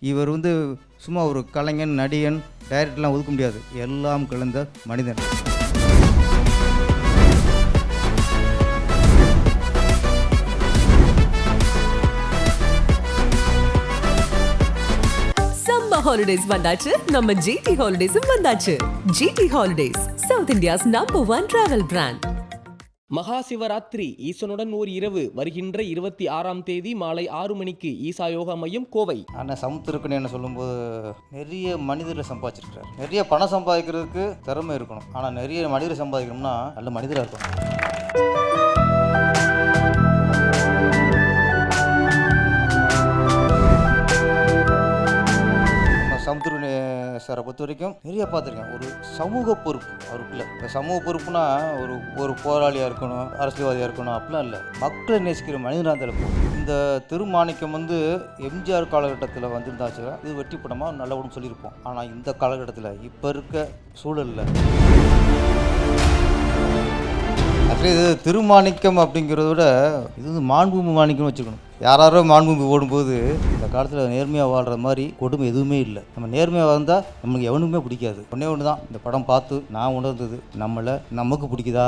இவர் சும்மா ஒரு கலைஞன், நடிகன், டைரக்டர்லாம் ஒதுக்க முடியாது. எல்லாம் கலந்த மனிதன். சம்மர் ஹாலிடேஸ் வந்தாச்சு, நம்ம ஜிடி ஹாலிடேஸும் வந்தாச்சு. GT holidays, South India's number 1 travel brand. Maha Shivaratri ஈசனுடன் ஓர் இரவு வருகின்ற 26ஆம் தேதி மாலை 6 மணிக்கு ஈசா யோகா மையம், கோவை. ஆனால் சமுத்திரக்குன்னு என்ன சொல்லும்போது நிறைய மனிதரை சம்பாதிச்சிருக்கிறார். நிறைய பணம் சம்பாதிக்கிறதுக்கு திறமை இருக்கணும். ஆனால் நிறைய மனிதரை சம்பாதிக்கணும்னா நல்ல மனிதராக இருக்கணும். சமுத்திர சாரை பொறுத்த வரைக்கும் நிறைய பார்த்துருக்கேன். ஒரு சமூக பொறுப்பு அவருக்குள்ள. இந்த சமூக பொறுப்புனா ஒரு போராளியாக இருக்கணும், அரசியல்வாதியாக இருக்கணும் அப்படிலாம் இல்லை. மக்களை நேசிக்கிற மனிதனாக இருக்கும். இந்த திருமாணிக்கம் எம்ஜிஆர் காலகட்டத்தில் வந்திருந்தாச்சு, இது வெற்றி படமாக நல்லபடும் சொல்லியிருப்போம். ஆனால் இந்த காலகட்டத்தில் இப்போ இருக்க சூழலில் ஆக்சுவலி இது திருமாணிக்கம் அப்படிங்கிறத விட இது மாண்புமிகு மாணிக்கம்னு வச்சுக்கணும். யாரோ மாண்புமிகு ஓடும்போது இந்த காலத்தில் நேர்மையாக வாழ்கிற மாதிரி கொடுமை எதுவுமே இல்லை. நம்ம நேர்மையாக வாழ்ந்தால் நம்மளுக்கு எவனுக்குமே பிடிக்காது. ஒன்று தான் இந்த படம் பார்த்து நான் உணர்ந்தது, நமக்கு பிடிக்குதா.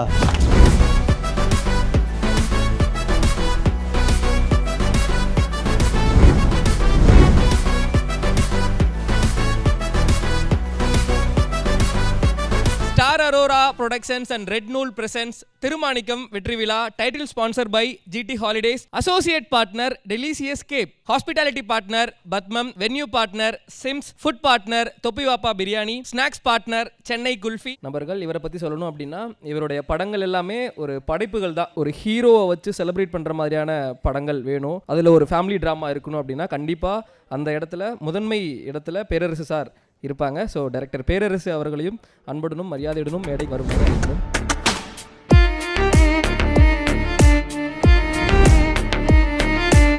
Star Aurora productions and Red Nool presents Thirumanickam வெற்றி விழா. Title sponsor by GT holidays. Associate partner delicious cab. Hospitality partner Padmam. Venue partner SIMS. Food partner Thoppivappa biryani. Snacks partner Chennai kulfi. நபர்கள் இவரை பற்றி சொல்லணும் அப்படின்னா, இவருடைய படங்கள் எல்லாமே ஒரு படைப்புகள் தான். ஒரு ஹீரோவை வச்சு செலிப்ரேட் பண்ணுற மாதிரியான படங்கள் வேணும். அதில் ஒரு ஃபேமிலி ட்ராமா இருக்கணும் அப்படின்னா கண்டிப்பாக அந்த இடத்துல முதன்மை இடத்துல பேரரசு சார் இருப்பாங்க. ஸோ டைரக்டர் பேரரசு அவர்களையும் அன்புடனும் மரியாதையுடனும் மேடைக்கு வரும்போது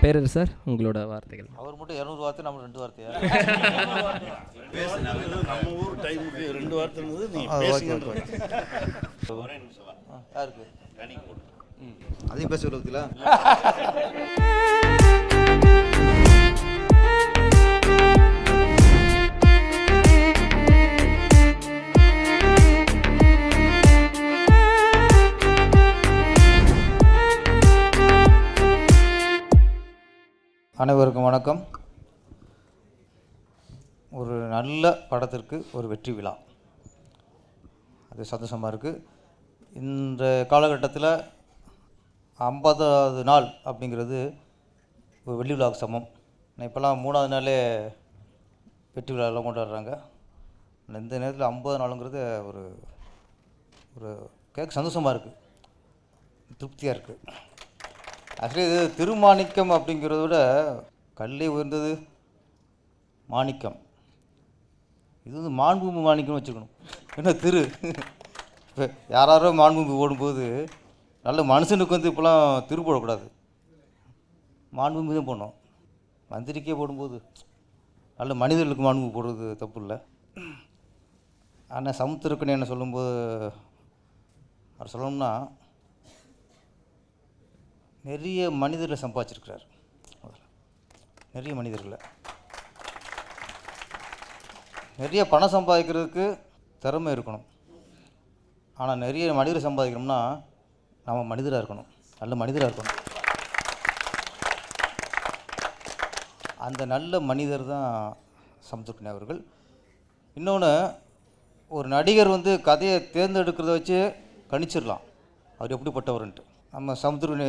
பேரரசு சார் உங்களோட வார்த்தைகள். அவர் மட்டும் 200 வார்த்தை, நம்ம 2 வார்த்தையா? நம்ம ஊர் டைமுக்கு 2 வார்த்தை யாருக்கு அதையும் பேச விடுவதில்ல. அனைவருக்கும் வணக்கம். ஒரு நல்ல படத்திற்கு ஒரு வெற்றி விழா, அது சந்தோஷமாக இருக்குது. இந்த காலகட்டத்தில் 50வது நாள் அப்படிங்கிறது ஒரு வெள்ளி விழாவுக்கு சமம். இப்போல்லாம் 3வது நாளே வெற்றி விழாவெல்லாம் கொண்டாடுறாங்க. இந்த நேரத்தில் 50 நாளுங்கிறது ஒரு ஒரு கேட்க சந்தோஷமாக இருக்குது, திருப்தியாக இருக்குது. ஆக்சுவலி இது திருமாணிக்கம் அப்படிங்கிறத விட கல்லே உயர்ந்தது மாணிக்கம். இது மாண்புமிகு மாணிக்கம்னு வச்சுக்கணும். ஏன்னா இப்போ யாரோ மாண்புமிகு ஓடும்போது நல்ல மனுஷனுக்கு இப்போலாம் திரு போடக்கூடாது, மாண்புமிகு தான் போடணும். மந்திரிக்கே போடும்போது நல்ல மனிதர்களுக்கு மாண்புமிகு போடுறது தப்பு இல்லை. ஆனால் சமுத்திரக்குன்னு என்ன சொல்லும்போது அவர் சொல்லணும்னா நிறைய மனிதர்களை சம்பாதிச்சிருக்கிறார். நிறைய மனிதர்களை, நிறைய பணம் சம்பாதிக்கிறதுக்கு திறமை இருக்கணும். ஆனால் நிறைய மனிதரை சம்பாதிக்கணும்னா நம்ம மனிதராக இருக்கணும், நல்ல மனிதராக இருக்கணும். அந்த நல்ல மனிதர் தான் சமுத்திரக்கனி அவர்கள். இன்னொன்று, ஒரு நடிகர் கதையை தேர்ந்தெடுக்கிறத வச்சு கணிச்சிடலாம் அவர் எப்படிப்பட்டவர்ன்ட்டு. நம்ம சமுத்திரக்கனி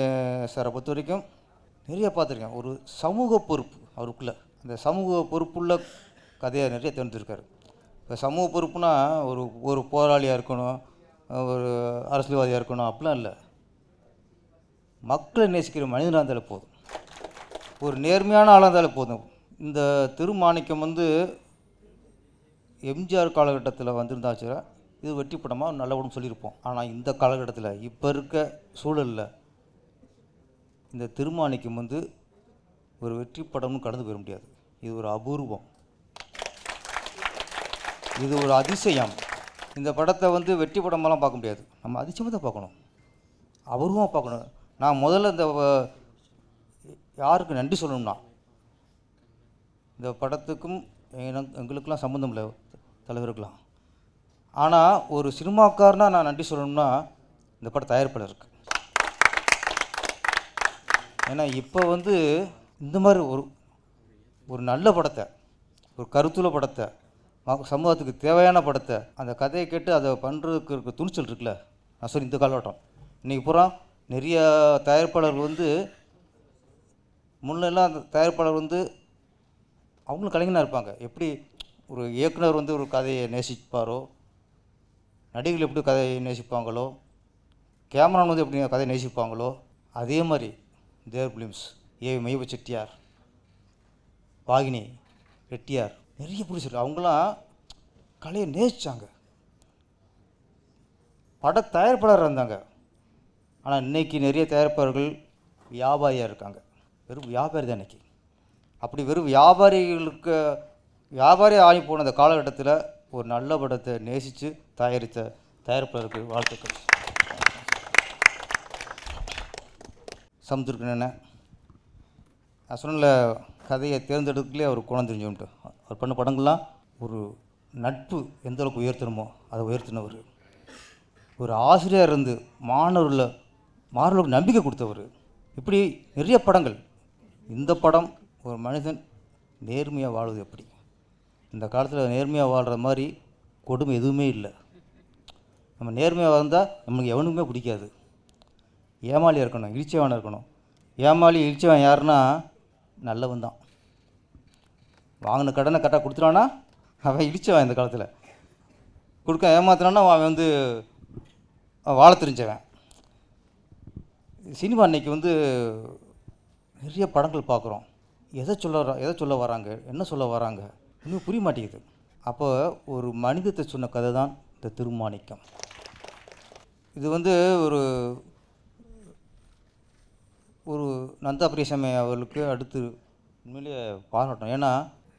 சாரை பொறுத்த வரைக்கும் நிறைய பார்த்துருக்கேன். ஒரு சமூக பொறுப்பு அவருக்குள்ள. அந்த சமூக பொறுப்புள்ள கதையை நிறைய தேர்ந்தெடுக்காரு. இப்போ சமூக பொறுப்புனா ஒரு போராளியாக இருக்கணும், ஒரு அரசியல்வாதியாக இருக்கணும் அப்படிலாம் இல்லை. மக்களை நேசிக்கிற மனிதனாக இருந்தாலே போதும், ஒரு நேர்மையான ஆளாக இருந்தாலே போதும். இந்த திருமாணிக்கம் எம்ஜிஆர் காலகட்டத்தில் வந்திருந்தாச்சு, இது வெற்றி படமாக நல்லபடும் சொல்லியிருப்போம். ஆனால் இந்த காலகட்டத்தில் இப்போ இருக்க சூழலில் இந்த திருமாணிக்கம் ஒரு வெற்றி படம்னு கடந்து போயிட முடியாது. இது ஒரு அபூர்வம், இது ஒரு அதிசயம். இந்த படத்தை வெற்றி படமெல்லாம் பார்க்க முடியாது, நம்ம அதிசயமாக தான் பார்க்கணும், அபூர்வமாக பார்க்கணும். நான் முதல்ல இந்த யாருக்கு நன்றி சொல்லணும்னா இந்த படத்துக்கும் எங்களுக்கெல்லாம் சம்மந்தம் இல்லை தலைவருக்கெல்லாம். ஆனால் ஒரு சினிமாக்காரனா நான் நன்றி சொல்லணும்னா இந்த பட தயாரிப்பாளருக்கு. ஏன்னா இப்போ வந்து இந்த மாதிரி ஒரு நல்ல படத்தை, ஒரு கருத்துள்ள படத்தை, சமூகத்துக்கு தேவையான படத்தை, அந்த கதையை கேட்டு அதை பண்ணுறதுக்கு இருக்க துணிச்சல் இருக்குல்ல, நான் சொல்லி இந்த காலகட்டம். இன்றைக்கி பூரா நிறைய தயாரிப்பாளர்கள் வந்து முன்னெல்லாம் அந்த தயாரிப்பாளர் வந்து அவங்களும் கலைஞனாக இருப்பாங்க. எப்படி ஒரு இயக்குனர் வந்து ஒரு கதையை நேசிப்பாரோ, நடிகர்கள் எப்படி கதையை நேசிப்பாங்களோ, கேமரான் வந்து எப்படி கதையை நேசிப்பாங்களோ, அதே மாதிரி தேவர் பிலிம்ஸ், மெய்வ செட்டியார், வாகினி, ரெட்டியார், நிறைய பிடிச்சிருக்கு. அவங்களாம் கலையை நேசித்தாங்க, பட தயாரிப்பாளராக இருந்தாங்க. ஆனால் இன்றைக்கி நிறைய தயாரிப்பாளர்கள் வியாபாரியாக இருக்காங்க. வெறும் வியாபாரி தான் இன்றைக்கி. அப்படி வெறும் வியாபாரி ஆகி போன அந்த காலகட்டத்தில் ஒரு நல்ல படத்தை நேசித்து தயாரித்த தயாரிப்பாளருக்கு வாழ்த்துக்கள். சமுத்திருக்கேன் நான் சொன்ன கதையை தேர்ந்தெடுக்கலே அவர் குணம் தெரிஞ்சுன்ட்டு அவர் பண்ண படங்கள்லாம் ஒரு நட்பு எந்த அளவுக்கு உயர்த்தணுமோ அதை உயர்த்தினவர். ஒரு ஆசிரியர் இருந்து மாணவர்களுக்கு நம்பிக்கை கொடுத்தவர். இப்படி நிறைய படங்கள். இந்த படம் ஒரு மனிதன் நேர்மையாக வாழ்வது எப்படி, இந்த காலத்தில் நேர்மையாக வாழ்கிற மாதிரி கொடுமை எதுவுமே இல்லை. நம்ம நேர்மையாக வாழ்ந்தால் நம்மளுக்கு எவனுக்குமே பிடிக்காது. ஏமாளியாக இருக்கணும், இழிச்சவனாக இருக்கணும். ஏமாளி இழிச்சவன் யாருன்னா நல்லவன் தான். வாங்கின கடனை கரெக்டாக கொடுத்துருவானா அவன் இழிச்சவன். இந்த காலத்தில் கொடுக்க ஏமாத்தினான்னா அவன் வந்து வாழ தெரிஞ்சவன். சினிமா அன்னைக்கு வந்து நிறைய படங்கள் பார்க்குறோம். எதை சொல்ல வராங்க, என்ன சொல்ல வராங்க இன்னும் புரிய மாட்டேங்குது. அப்போ ஒரு மனிதத்தை சொன்ன கதை தான் இந்த திருமாணிக்கம். இது வந்து ஒரு நந்தா பிரியசாமி அவர்களுக்கு அடுத்து உண்மையிலேயே பாராட்டணும். ஏன்னா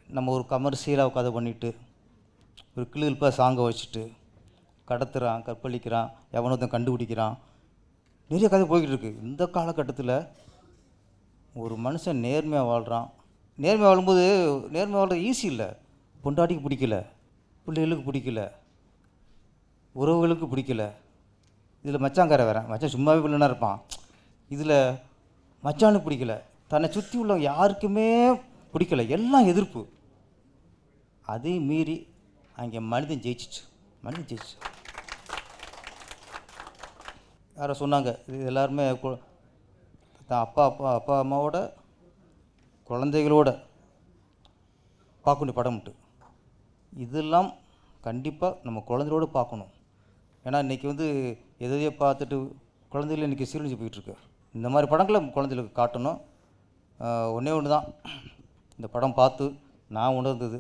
நம்ம ஒரு கமர்ஷியலாக கதை பண்ணிவிட்டு ஒரு கிளிப்பாக சாங்கை வச்சுட்டு கடத்துகிறான், கற்பழிக்கிறான், எவனொருத்தன் கண்டுபிடிக்கிறான், நிறைய கதை போய்கிட்டு இருக்குது. இந்த காலகட்டத்தில் ஒரு மனுஷன் நேர்மையாக வாழ்கிறான். நேர்மையாக வாழும்போது நேர்மையாக வாழ்றது ஈஸி இல்லை. பொண்டாட்டிக்கு பிடிக்கல, பிள்ளைகளுக்கு பிடிக்கல, உறவுகளுக்கு பிடிக்கல. இதில் மச்சாங்கார வேறு, மச்சான் சும்மாவே பிள்ளைனா இருப்பான். இதில் மச்சானுக்கு பிடிக்கல, தன்னை சுற்றி உள்ள யாருக்குமே பிடிக்கல, எல்லாம் எதிர்ப்பு. அதையும் மீறி அங்கே மனிதன் ஜெயிச்சிச்சு. யாரோ சொன்னாங்க, இது எல்லாருமே தான் அப்பா அம்மாவோட குழந்தைகளோட பார்க்க வேண்டிய படம்ட்டு. இதெல்லாம் கண்டிப்பாக நம்ம குழந்தைகளோடு பார்க்கணும். ஏன்னா இன்றைக்கி வந்து எதையோ பார்த்துட்டு குழந்தைகள் இன்றைக்கி சீரழிஞ்சு போயிட்டுருக்கு. இந்த மாதிரி படங்களை குழந்தைகளுக்கு காட்டணும். ஒன்றே ஒன்று தான் இந்த படம் பார்த்து நான் உணர்ந்தது,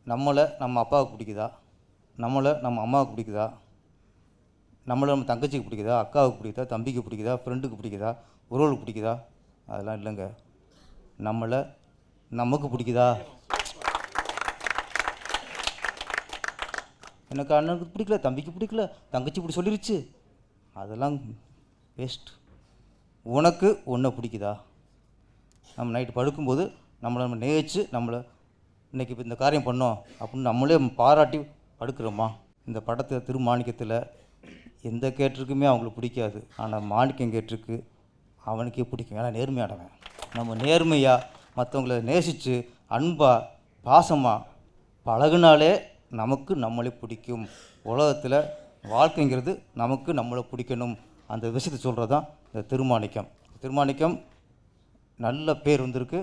நம்மளை நம்ம அப்பாவுக்கு பிடிக்குதா, நம்மளை நம்ம அம்மாவுக்கு பிடிக்குதா, நம்மளை நம்ம தங்கச்சிக்கு பிடிக்குதா, அக்காவுக்கு பிடிக்குதா, தம்பிக்கு பிடிக்குதா, ஃப்ரெண்டுக்கு பிடிக்குதா, உறவுகளுக்கு பிடிக்குதா, அதெல்லாம் இல்லைங்க. நம்மளை நமக்கு பிடிக்குதா. எனக்கு அண்ணனுக்கு பிடிக்கல, தம்பிக்கு பிடிக்கல, தங்கச்சி இப்படி சொல்லிருச்சு, அதெல்லாம் வேஸ்ட். உனக்கு ஒன்றை பிடிக்குதா. நம்ம நைட்டு படுக்கும்போது நம்மளை நம்ம நேசித்து நம்மளை இன்றைக்கி இப்போ இந்த காரியம் பண்ணோம் அப்படின்னு நம்மளே பாராட்டி படுக்கிறோமா. இந்த படத்தை திருமாணிக்கத்தில் எந்த கேட்டிருக்குமே அவங்களுக்கு பிடிக்காது. ஆனால் மாணிக்கம் கேட்டிருக்கு அவனுக்கே பிடிக்கும். ஏன்னா நேர்மையானவன். நம்ம நேர்மையாக மற்றவங்கள நேசித்து அன்பாக பாசமாக பழகுனாலே நமக்கு நம்மளே பிடிக்கும். உலகத்தில் வாழ்க்கைங்கிறது நமக்கு நம்மளை பிடிக்கணும். அந்த விஷயத்தை சொல்கிறது தான் இந்த திருமாணிக்கம். நல்ல பேர் வந்திருக்கு.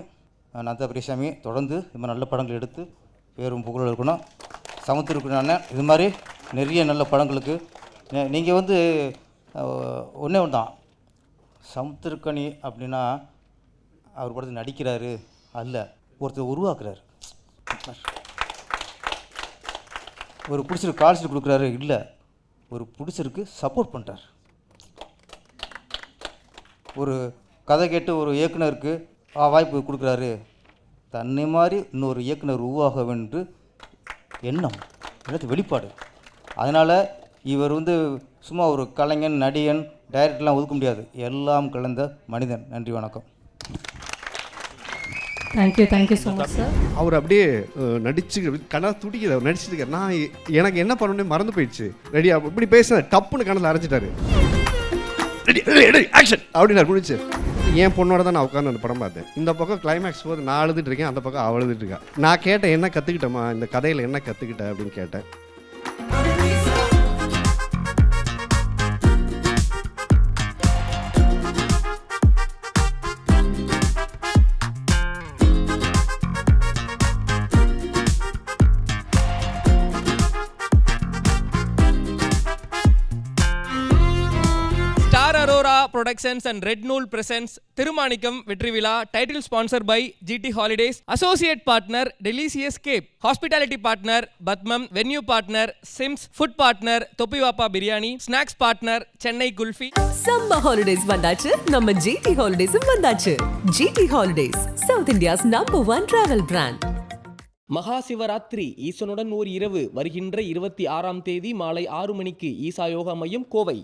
நந்தா பிரியசாமி தொடர்ந்து இது மாதிரி நல்ல படங்கள் எடுத்து பேரும் புகழும் இருக்கணும். சமுத்திருக்கணும். இது மாதிரி நிறைய நல்ல படங்களுக்கு நீங்கள் வந்து ஒன்றே ஒன்று தான். சமுத்திரக்கனி அப்படின்னா அவர் படத்தில் நடிக்கிறாரு அல்ல, ஒருத்தர் உருவாக்குறாரு. ஒரு பிடிச்சிருக்கு கால்ஷீட் கொடுக்குறாரு இல்லை, ஒரு பிடிச்சிருக்கு சப்போர்ட் பண்ணுறார். ஒரு கதை கேட்டு ஒரு இயக்குனருக்கு வாய்ப்பு கொடுக்குறாரு. தன்னை மாதிரி இன்னொரு இயக்குனர் உருவாக வென்று எண்ணம் எல்லாத்தையும் வெளிப்பாடு. அதனால் இவர் வந்து சும்மா ஒரு கலைஞன், நடிகன், டைரக்டர்லாம் ஒதுக்க முடியாது. எல்லாம் கலந்த மனிதன். நன்றி, வணக்கம். Thank you so much sir. அவர் அப்படியே நடிச்சு கண்ணா துடிக்குது, அவர் நடிச்சிட்டு இருக்காரு. நான் எனக்கு என்ன பண்ணணும்னு மறந்து போயிடுச்சு. ரெடி இப்படி பேச டப்புன்னு கணத்தில் அரைச்சிட்டாரு. ரெடி ஆக்ஷன் அப்படின்னு குடிச்சு என் பொண்ணோட தான் நான் உட்காந்து அந்த படம் பார்த்தேன். இந்த பக்கம் கிளைமேக்ஸ் போது நான் அழுதுட்டு இருக்கேன், அந்த பக்கம் அவள் அழுதுட்டு இருக்கா. நான் கேட்டேன், என்ன கற்றுக்கிட்டேம்மா இந்த கதையில், என்ன கற்றுக்கிட்டேன் அப்படின்னு கேட்டேன். Star Aurora productions and Red Nool presents Thirumanickam வெற்றி விழா. Title sponsor by GT holidays. Associate partner delicious cab. Hospitality partner Padmam. Venue partner SIMS. Food partner Thoppivappa biryani. Snacks partner Chennai kulfi. Summer holidays வந்தாச்சு, நம்ம ஜிடி ஹாலிடேஸும் வந்தாச்சு. GT holidays, South India's #1 travel brand. Maha Shivaratri ஈசனுடன் ஓர் இரவு வருகின்ற 26ஆம் தேதி மாலை 6 மணிக்கு ஈசா யோகா மையம் கோவை.